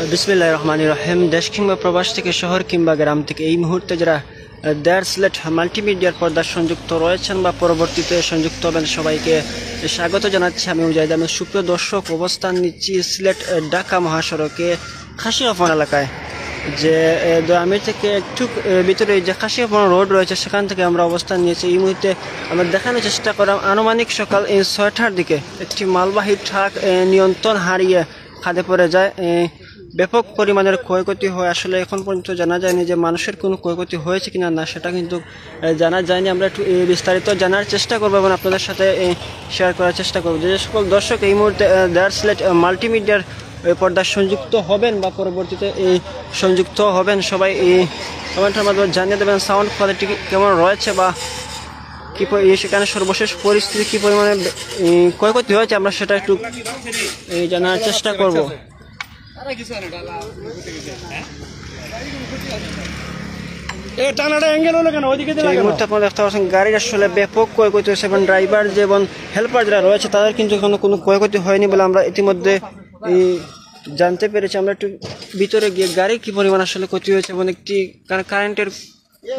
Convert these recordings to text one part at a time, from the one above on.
বিসমিল্লাহির রহমানির রহিম। দেশ কিংবা প্রবাস থেকে শহর কিংবা গ্রাম থেকে এই মুহূর্তে যারা দেয়ার সিলেট মাল্টিমিডিয়ার পর্দার সংযুক্ত রয়েছেন বা পরবর্তীতে সংযুক্ত হবেন সবাইকে স্বাগত জানাচ্ছি। আমি উজাইদ আহমেদ। সুপ্রিয় দর্শক, অবস্থান নিচ্ছি সিলেট ঢাকা মহাসড়কে খাসিয়াফন এলাকায়। যে আমির থেকে একটু ভিতরে যে খাসিয়াফন রোড রয়েছে সেখান থেকে আমরা অবস্থান নিয়েছি। এই মুহূর্তে আমরা দেখানোর চেষ্টা করলাম আনুমানিক সকাল 6টার দিকে একটি মালবাহী ট্রাক নিয়ন্ত্রণ হারিয়ে খাদে পড়ে যায়। ব্যাপক পরিমাণের ক্ষয়ক্ষতি হয়। আসলে এখন পর্যন্ত জানা যায়নি যে মানুষের কোনো ক্ষয়ক্ষতি হয়েছে কিনা না, সেটা কিন্তু জানা যায়নি। আমরা একটু বিস্তারিত জানার চেষ্টা করবো এবং আপনাদের সাথে শেয়ার করার চেষ্টা করবো। যে সকল দর্শক এই মুহূর্তে দেয়ার সিলেট মাল্টিমিডিয়ার পর্দার সংযুক্ত হবেন বা পরবর্তীতে সংযুক্ত হবেন সবাই কমেন্টের মাধ্যমে জানিয়ে দেবেন সাউন্ড কোয়ালিটি কেমন রয়েছে বা কী সেখানে সর্বশেষ পরিস্থিতি কী পরিমাণে ক্ষয়ক্ষতি হয়েছে আমরা সেটা একটু জানার চেষ্টা করব। দেখতে পাচ্ছেন গাড়ির আসলে ব্যাপক ক্ষয়ক্ষতি হয়েছে এবং ড্রাইভার যেমন হেল্পার যারা রয়েছে তাদের কিন্তু এখনো কোনো ক্ষয়ক্ষতি হয়নি বলে আমরা ইতিমধ্যে জানতে পেরেছি। আমরা একটু ভিতরে গিয়ে গাড়ি কি পরিমাণ আসলে ক্ষতি হয়েছে এবং একটি কারেন্টের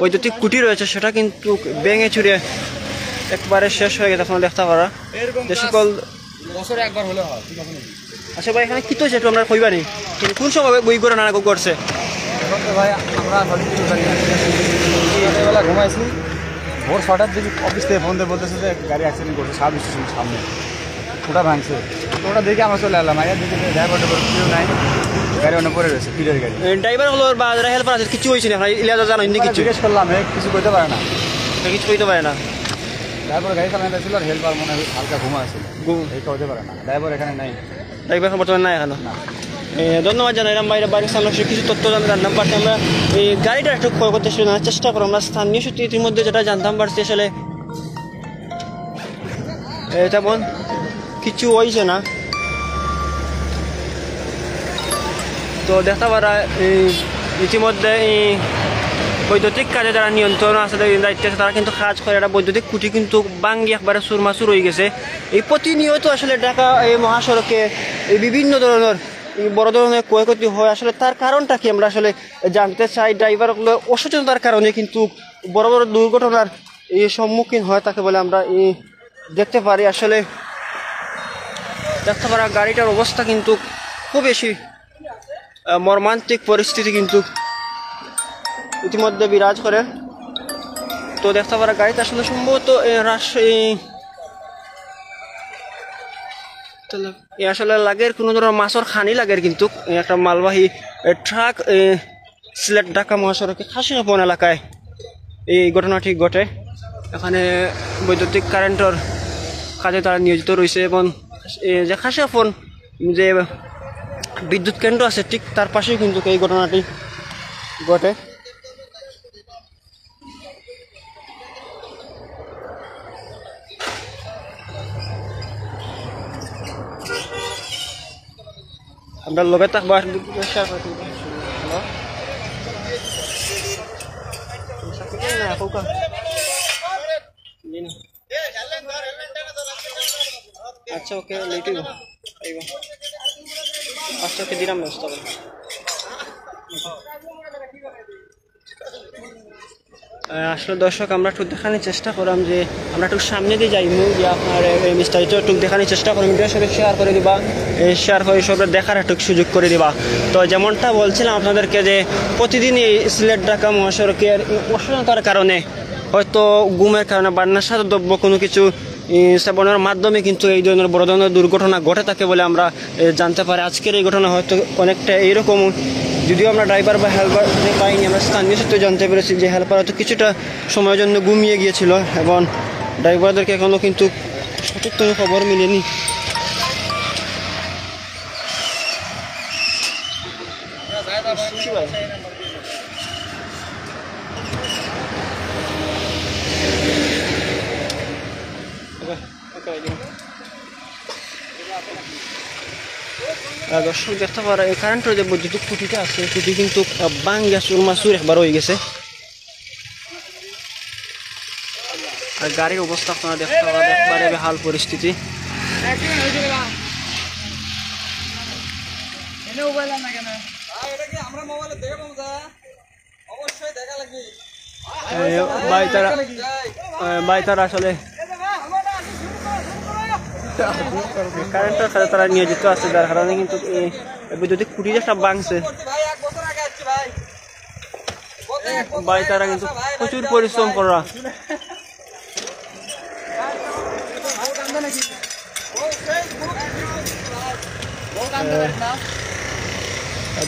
বৈদ্যুতিক খুঁটি রয়েছে সেটা কিন্তু ভেঙে চুরে একবারে শেষ হয়ে গেছে আপনারা দেখতে পারা। যে সকল বছরে একবার হলে হয়। আচ্ছা ভাই, এখানে কি তো সেটা আমরা কইবানি কিন্তু কোন সময় বই করে না করছে ভাই? আমরা সকালবেলা ঘুমাইছি, ভোর 6টার দিকে অফিস থেকে ফোন দিয়ে বলতেছে যে গাড়ি অ্যাক্সিডেন্ট করছে সাব স্টেশন সামনে, ওটা ভাঙছে। তো ওটা দেখে আমরা চলে এলাম। আগে দেখে ড্রাইভার কেউ নাই, গাড়ি অনেক পরে রয়েছে, পিঠের গাড়ি। ড্রাইভার হলো বা যারা হেল্পার আছে কিছু হয়েছে না? ইলাজা জানো কিছু জিজ্ঞেস করলাম, কিছু করতে পারে না, কিছু কইতে পারে না। ড্রাইভার গাড়ি চালানো ছিল আর হেল্পার মনে হয় হালকা ঘুমা আছে, এইটা হতে পারে না। ড্রাইভার এখানে নাই, ড্রাইভার বর্তমানে নাই এখানে। ধন্যবাদ জানাইলাম বাইরে বাড়ির সামনে কিছু তথ্য জানতাম পারছি। আমরা এই গাড়িটা একটু ক্ষয় করতে জানার চেষ্টা করবো। আমরা স্থানীয় সূত্রে ইতিমধ্যে যেটা জানতাম পারছি আসলে তেমন কিছু হয়েছে না। তো দেখতে পারা ইতিমধ্যে বৈদ্যুতিক কাজে যারা নিয়ন্ত্রণ আছে দায়িত্বে আছে তারা কিন্তু কাজ করে। একটা বৈদ্যুতিক খুঁটি কিন্তু ভাঙ্গি একবারে সুরমাসুর হয়ে গেছে। এই প্রতিনিয়ত আসলে ঢাকা এই মহাসড়কে এই বিভিন্ন ধরনের বড় ধরনের ক্ষয়ক্ষতি হয়। আসলে তার কারণটা কি আমরা আসলে জানতে চাই। ড্রাইভারগুলো অসচেতনতার কারণে কিন্তু বড় বড় দুর্ঘটনার সম্মুখীন হয় তাকে বলে আমরা দেখতে পারি। আসলে দেখতে পারা গাড়িটার অবস্থা কিন্তু খুব বেশি মর্মান্তিক পরিস্থিতি কিন্তু ইতিমধ্যে বিরাজ করে। তো দেখতে পারা গাড়িতে আসলে সম্ভবত আসলে লাগের কোনো ধরনের মাছের খানি লাগের কিন্তু একটা মালবাহী ট্রাক সিলেট ঢাকা মহাসড়কে খাসিয়াফন এলাকায় এই ঘটনাটি ঘটে। এখানে বৈদ্যুতিক কারেন্টের কাজে তারা নিয়োজিত রয়েছে এবং যে খাসিয়াফন যে বিদ্যুৎ কেন্দ্র আছে ঠিক তার পাশেই কিন্তু এই ঘটনাটি ঘটে। আমরা লগে থাকবো। আচ্ছা ওকে লেট হইব। আচ্ছা ওকে দিলাম ব্যবস্থা করে। আসলে দর্শক আমরা একটু দেখানোর চেষ্টা করলাম যে আমরা একটু সামনে দিয়ে যাই যে আপনার বিস্তারিত একটু দেখানোর চেষ্টা করি, মিডিয়ার সাথে শেয়ার করে দিবা, শেয়ার করে সবাই দেখার একটু সুযোগ করে দিবা। তো যেমনটা বলছিলাম আপনাদেরকে যে প্রতিদিনই সিলেট ঢাকা মহাসড়কের অসচেতনতার কারণে হয়তো গুমের কারণে বা নেশার দ্রব্য কোনো কিছু সেবনের মাধ্যমে কিন্তু এই ধরনের বড় ধরনের দুর্ঘটনা ঘটে থাকে বলে আমরা জানতে পারি। আজকের এই ঘটনা হয়তো অনেকটা এইরকম, যদিও আমরা ড্রাইভার বা হেল্পার পাইনি। আমরা স্থানীয় সূত্রে জানতে পেরেছি যে হেল্পার হয়তো কিছুটা সময়ের জন্য ঘুমিয়ে গিয়েছিল এবং ড্রাইভারদেরকে এখনও কিন্তু সঠিক কোনো খবর মিলেনি। দর্শক দেখতে পারা এই কারেন্টের যে বৈদ্যুতিক খুঁটিটা আছে খুঁটি কিন্তু ভাঙ্গা চুরমাচুর একবার হয়ে গেছে। আর গাড়ির অবস্থা আপনারা দেখতে পারেন একবারে বেহাল পরিস্থিতি। ভাই তারা আসলে কারেন্টের সাথে তারা নিয়োজিত আছে, যার কারণে কিন্তু এই বৈদ্যুতিক খুঁটিটা সব ভাঙছে। ভাই তারা কিন্তু প্রচুর পরিশ্রম করা।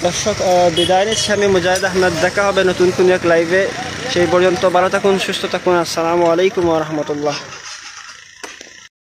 দর্শক বিদায় নিচ্ছি আমি মুজাহিদ আহমেদ, দেখা হবে নতুন কোন এক লাইভে। সেই পর্যন্ত ভালো থাকুন, সুস্থ থাকুন। আসসালামু আলাইকুম ওয়া রাহমাতুল্লাহ।